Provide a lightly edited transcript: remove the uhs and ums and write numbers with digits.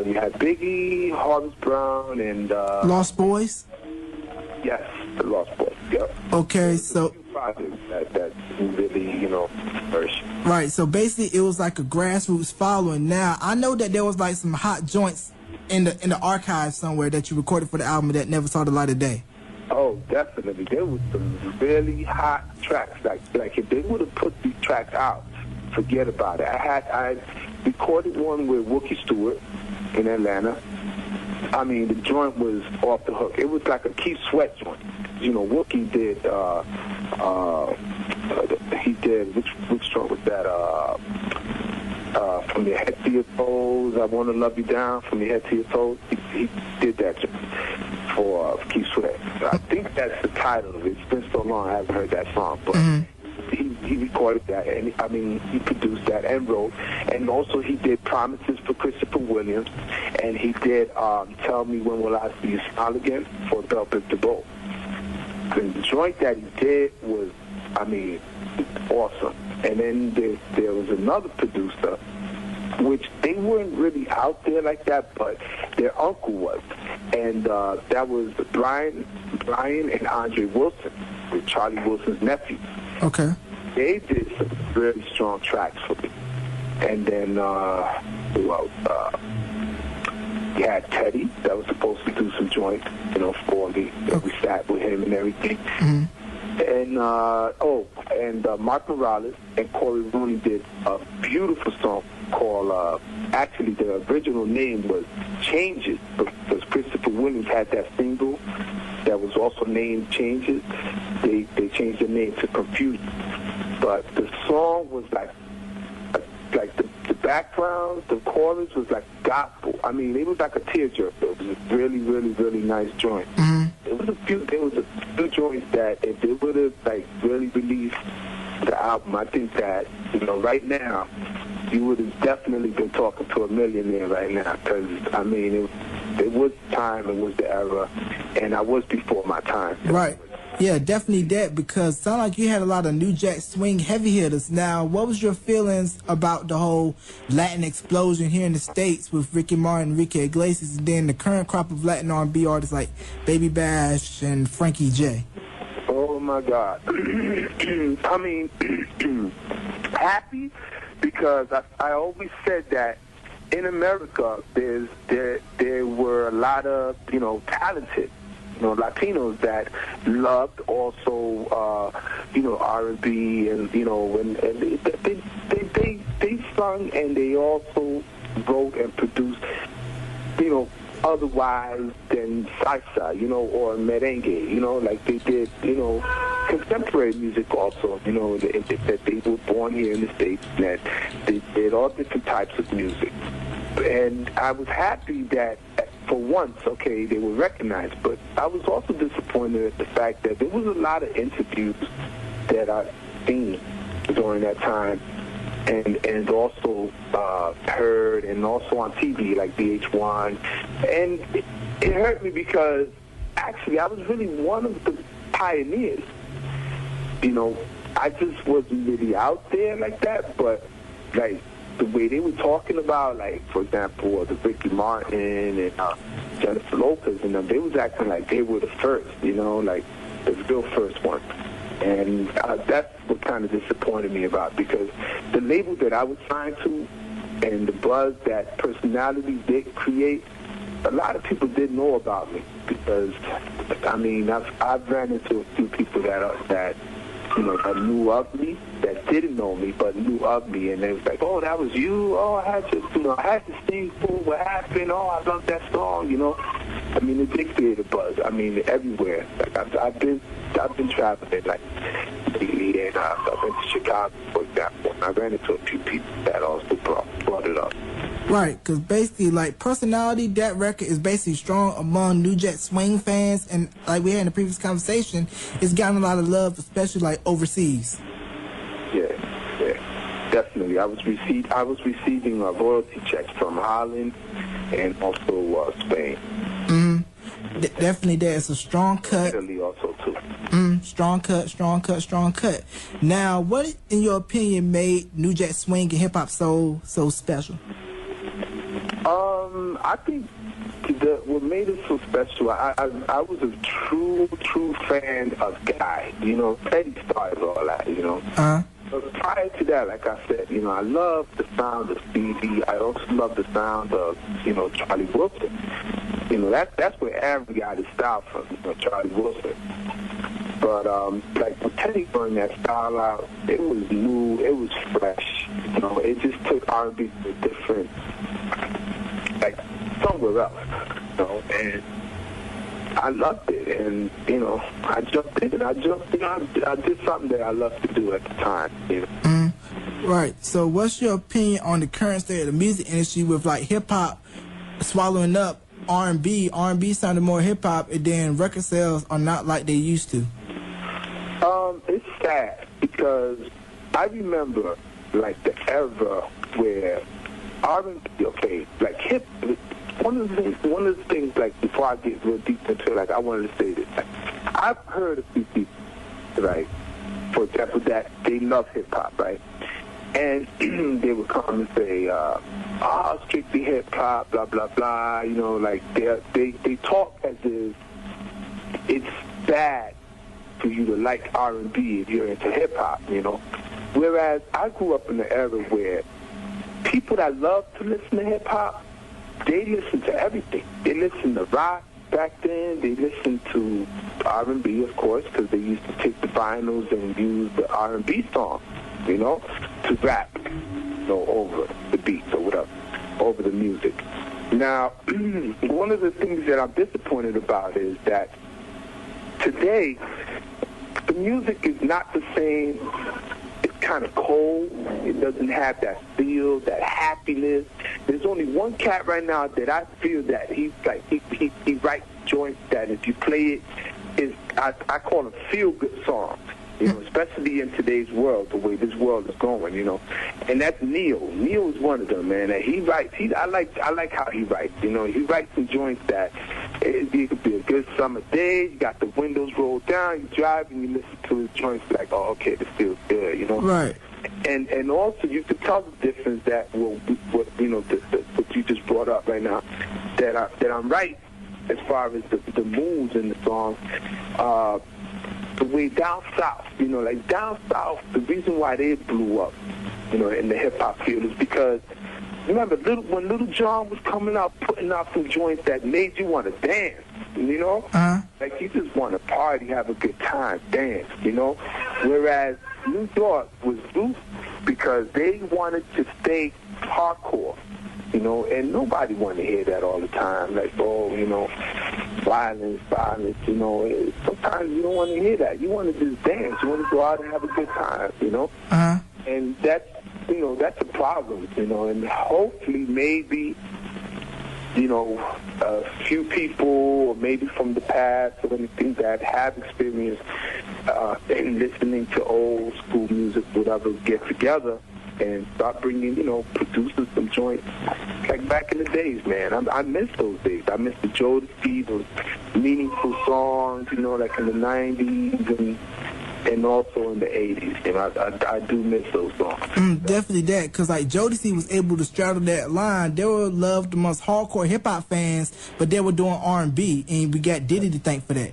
You had Biggie, Harvest Brown, and Lost Boys. Yes, the Lost Boys. Yeah. Okay, so that really, first. Right. So basically, it was like a grassroots following. Now I know that there was like some hot joints in the archive somewhere that you recorded for the album that never saw the light of day. Oh, definitely. There was some really hot tracks. Like if they would have put these tracks out, forget about it. I recorded one with Wookie Stewart in Atlanta. I mean, the joint was off the hook. It was like a Keith Sweat joint. Wookie did. He did. Which joint was that? From your head to your toes. I Want to Love You Down. From your head to your toes. He did that for Keith Sweat. I think that's the title of it. It's been so long I haven't heard that song, but. He recorded that, and he produced that and wrote, and also he did Promises for Christopher Williams, and he did Tell Me When Will I See You Smile Again for Bell Biv DeVoe. The joint that he did was, awesome. And then there was another producer, which they weren't really out there like that, but their uncle was, and that was Brian and Andre Wilson, with Charlie Wilson's nephew. Okay. They did some really strong tracks for me. And then, who else? You had Teddy that was supposed to do some joints, for me. Okay. We sat with him and everything. Mm-hmm. And Mark Morales and Corey Rooney did a beautiful song called, actually the original name was Changes, because Christopher Williams had that single that was also named Changes. They changed the name to Confusion. But the song was like the background, the chorus was like gospel. It was like a tearjerker. It was a really, really, really nice joint. Mm-hmm. There was a few joints that if they would have really released the album, I think that right now you would have definitely been talking to a millionaire right now, because it was time, it was the era, and I was before my time. Right. Yeah, definitely that, because it sounded like you had a lot of New Jack Swing heavy hitters. Now, what was your feelings about the whole Latin explosion here in the States with Ricky Martin, Enrique Iglesias, and then the current crop of Latin R&B artists like Baby Bash and Frankie J? Oh, my God. Happy, because I always said that in America there were a lot of, talented Latinos that loved also, R&B and, and they sung, and they also wrote and produced, otherwise than salsa, or merengue, like they did, contemporary music also, that they were born here in the States, that they did all different types of music. And I was happy that for once, okay, they were recognized, but I was also disappointed at the fact that there was a lot of interviews that I seen during that time, and also heard, and also on TV like VH1, and it hurt me because actually I was really one of the pioneers. I just wasn't really out there like that, but the way they were talking about, for example, the Ricky Martin and Jennifer Lopez and them, they was acting like they were the first, the real first one. And that's what kind of disappointed me about, because the label that I was signed to and the buzz that personalities did create, a lot of people didn't know about me, because, I've ran into a few people that knew of me, that didn't know me, but knew of me, and they was like, oh, that was you? Oh, I had to sing for what happened. Oh, I love that song, It did create a buzz, everywhere. I've been traveling, lately, and I went to Chicago, for example, and I ran into a few people that also brought it up. Right, because basically, Personality, that record is basically strong among New Jack Swing fans, and like we had in the previous conversation, it's gotten a lot of love, especially overseas. Yeah, definitely. I was receiving royalty checks from Holland and also Spain. Mm-hmm. Definitely, there's a strong cut. Italy also too. Strong cut. Now, what, in your opinion, made New Jack Swing and hip hop so special? I think what made it so special, I was a true fan of Guy. You know, Teddy started all that, you know. But prior to that, like I said, you know, I love the sound of Stevie. I also love the sound of, you know, Charlie Wilson. You know, that's where Aaron got his style from, you know, Charlie Wilson. But, like, when Teddy brought that style out, it was new, it was fresh. You know, it just took R&B to a different, like, somewhere else, you know, and I loved it. And, you know, I jumped in and I did something that I loved to do at the time, you know. Right. So what's your opinion on the current state of the music industry with, like, hip-hop swallowing up R&B? R&B sounded more hip-hop, and then record sales are not like they used to. It's sad because I remember, like, the era where R&B, okay, like, one of the things, like, before I get real deep into it, like, I wanted to say this. Like, I've heard a few people, right, for example, that they love hip-hop, right? And they would come and say, strictly hip-hop, blah, blah, blah, you know, like, they talk as if it's bad for you to like R&B if you're into hip-hop, you know. Whereas I grew up in an era where people that love to listen to hip-hop, they listen to everything. They listen to rock back then. They listen to R&B, of course, because they used to take the vinyls and use the R&B song, you know, to rap, you know, over the beats or whatever, over the music. Now, one of the things that I'm disappointed about is that today, the music is not the same. It's kind of cold. It doesn't have that feel, that happiness. There's only one cat right now that I feel that he's like, he writes joints that if you play it, I call them feel-good songs. You know, especially in today's world, the way this world is going, you know. And that's Neil. Neil is one of them, man. And he writes. I like how he writes. You know, he writes some joints that it could be a good summer day. You got the windows rolled down. You drive and you listen to his joints like, oh, okay, this feels good, you know. Right. And also you could tell the difference that what you know what you just brought up right now, that I'm right as far as the moods in the song. The way down south, you know, like down south, the reason why they blew up, you know, in the hip-hop field is because, remember, when Little John was coming out, putting out some joints that made you want to dance, you know? Like, you just want to party, have a good time, dance, you know? Whereas New York was loose because they wanted to stay hardcore, you know, and nobody wanted to hear that all the time. Like, oh, you know, violence, you know. Sometimes you don't want to hear that. You want to just dance. You want to go out and have a good time, you know. And that's, you know, that's a problem, you know. And hopefully, maybe, you know, a few people, or maybe from the past or anything that have experience in listening to old school music, whatever, get together and start bringing, you know, producing some joints like back in the days, man. I miss those days. I miss the Jodeci, those meaningful songs, you know, like in the 90s and also in the 80s. You know, I do miss those songs. Definitely that, because like Jodeci was able to straddle that line. They were loved amongst hardcore hip-hop fans, but they were doing R&B, and we got Diddy to thank for that.